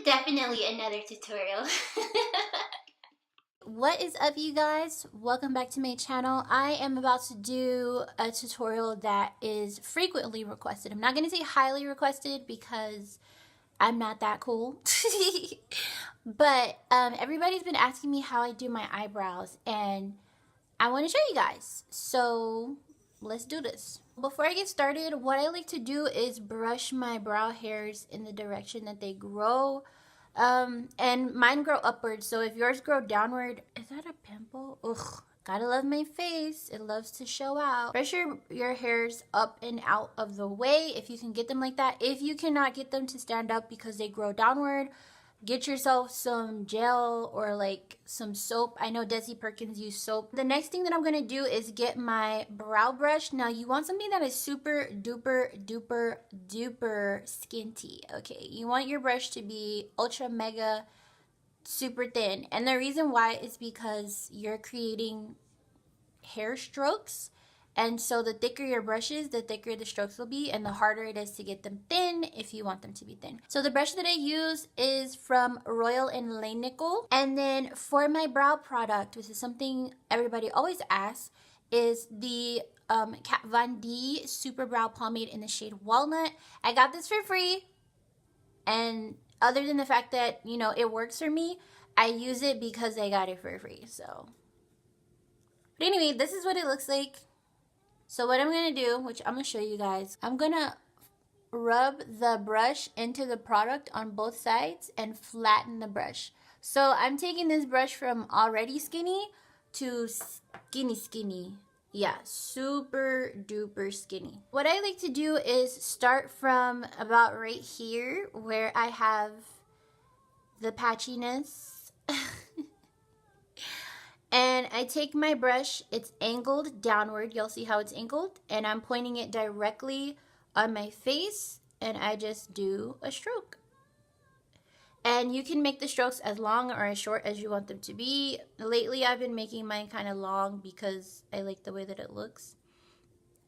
Definitely another tutorial. What is up, you guys? Welcome back to my channel. I am about to do a tutorial that is frequently requested. I'm not going to say highly requested because I'm not that cool. But everybody's been asking me how I do my eyebrows, and I want to show you guys. So let's do this. Before I get started, what I like to do is brush my brow hairs in the direction that they grow. And mine grow upwards, so if yours grow downward, is that a pimple? Ugh, gotta love my face. It loves to show out. Brush your hairs up and out of the way if you can get them like that. If you cannot get them to stand up because they grow downward, get yourself some gel or like some soap. I know Desi Perkins use soap. The next thing that I'm gonna do is get my brow brush. Now you want something that is super duper duper duper skinty. Okay, you want your brush to be ultra mega super thin, and the reason why is because you're creating hair strokes. And so the thicker your brush is, the thicker the strokes will be, and the harder it is to get them thin if you want them to be thin. So the brush that I use is from Royal & Langnickel. And then for my brow product, which is something everybody always asks, is the Kat Von D Super Brow Pomade in the shade Walnut. I got this for free, and other than the fact that, you know, it works for me, I use it because I got it for free. So, but anyway, this is what it looks like. So what I'm going to do, which I'm going to show you guys, I'm going to rub the brush into the product on both sides and flatten the brush. So I'm taking this brush from already skinny to skinny. Yeah, super duper skinny. What I like to do is start from about right here where I have the patchiness. And I take my brush, it's angled downward, you'll see how it's angled, and I'm pointing it directly on my face, and I just do a stroke. And you can make the strokes as long or as short as you want them to be. Lately I've been making mine kind of long because I like the way that it looks.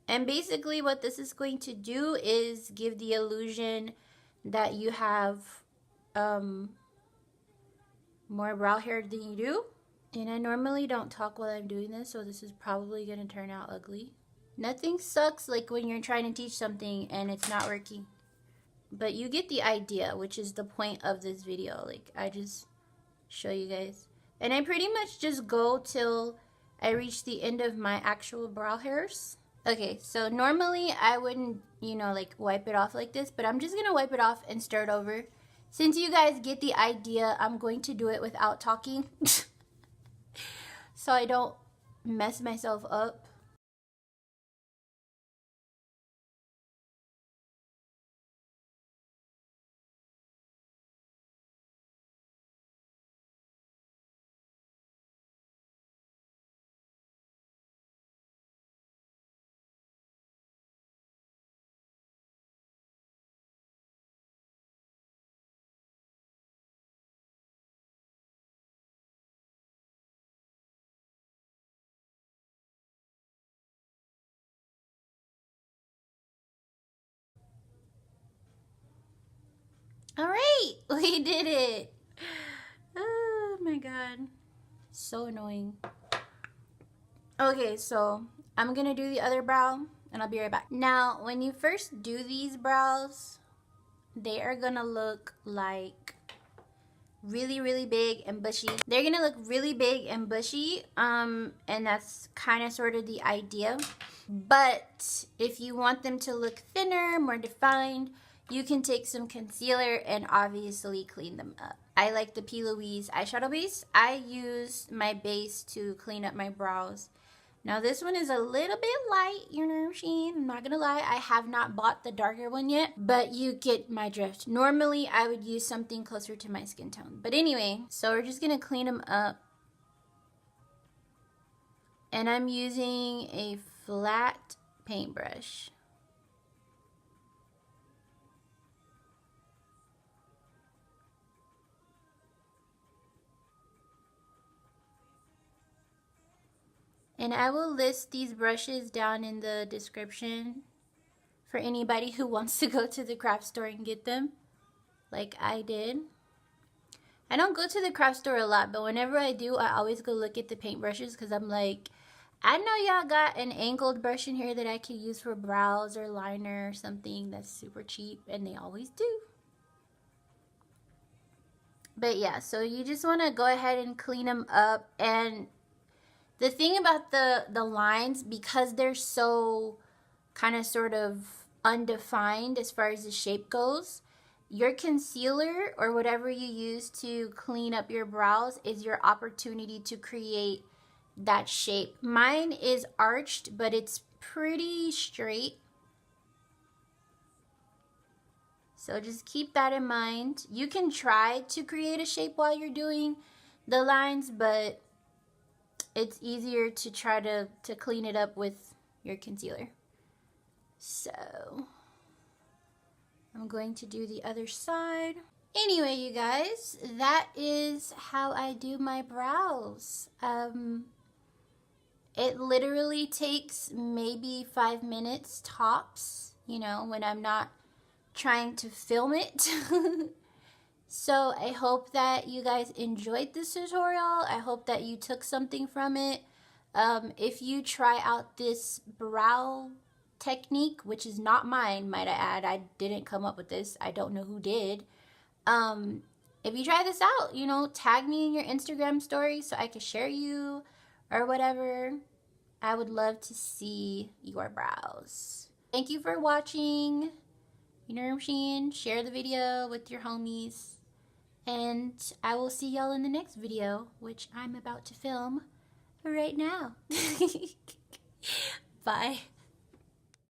And basically what this is going to do is give the illusion that you have more brow hair than you do. And I normally don't talk while I'm doing this, so this is probably going to turn out ugly. Nothing sucks like when you're trying to teach something and it's not working. But you get the idea, which is the point of this video. Like, I just show you guys. And I pretty much just go till I reach the end of my actual brow hairs. Okay, so normally I wouldn't, you know, like wipe it off like this, but I'm just going to wipe it off and start over. Since you guys get the idea, I'm going to do it without talking. So I don't mess myself up. All right, we did it. Oh my god, so annoying. Okay, so I'm gonna do the other brow and I'll be right back. Now, when you first do these brows, they are gonna look like really big and bushy. They're gonna look really big and bushy, and that's kind of sort of the idea. But if you want them to look thinner, more defined, you can take some concealer and obviously clean them up. I like the LOUISE eyeshadow base. I use my base to clean up my brows. Now this one is a little bit light, you know what I'm saying? I'm not gonna lie, I have not bought the darker one yet, but you get my drift. Normally I would use something closer to my skin tone. But anyway, so we're just gonna clean them up. And I'm using a flat paintbrush. And I will list these brushes down in the description for anybody who wants to go to the craft store and get them, like I did. I don't go to the craft store a lot, but whenever I do, I always go look at the paintbrushes because I'm like, I know y'all got an angled brush in here that I could use for brows or liner or something that's super cheap, and they always do. But yeah, so you just want to go ahead and clean them up. And the thing about the lines, because they're so kind of sort of undefined as far as the shape goes, your concealer or whatever you use to clean up your brows is your opportunity to create that shape. Mine is arched, but it's pretty straight. So just keep that in mind. You can try to create a shape while you're doing the lines, but it's easier to try to clean it up with your concealer. So I'm going to do the other side. Anyway, you guys, that is how I do my brows. It literally takes maybe 5 minutes tops, you know, when I'm not trying to film it. So I hope that you guys enjoyed this tutorial. I hope that you took something from it. If you try out this brow technique, which is not mine, might I add, I didn't come up with this, I don't know who did. If you try this out, you know, tag me in your Instagram story so I can share you or whatever. I would love to see your brows. Thank you for watching. You know what I'm saying? Share the video with your homies. And I will see y'all in the next video, which I'm about to film right now. Bye.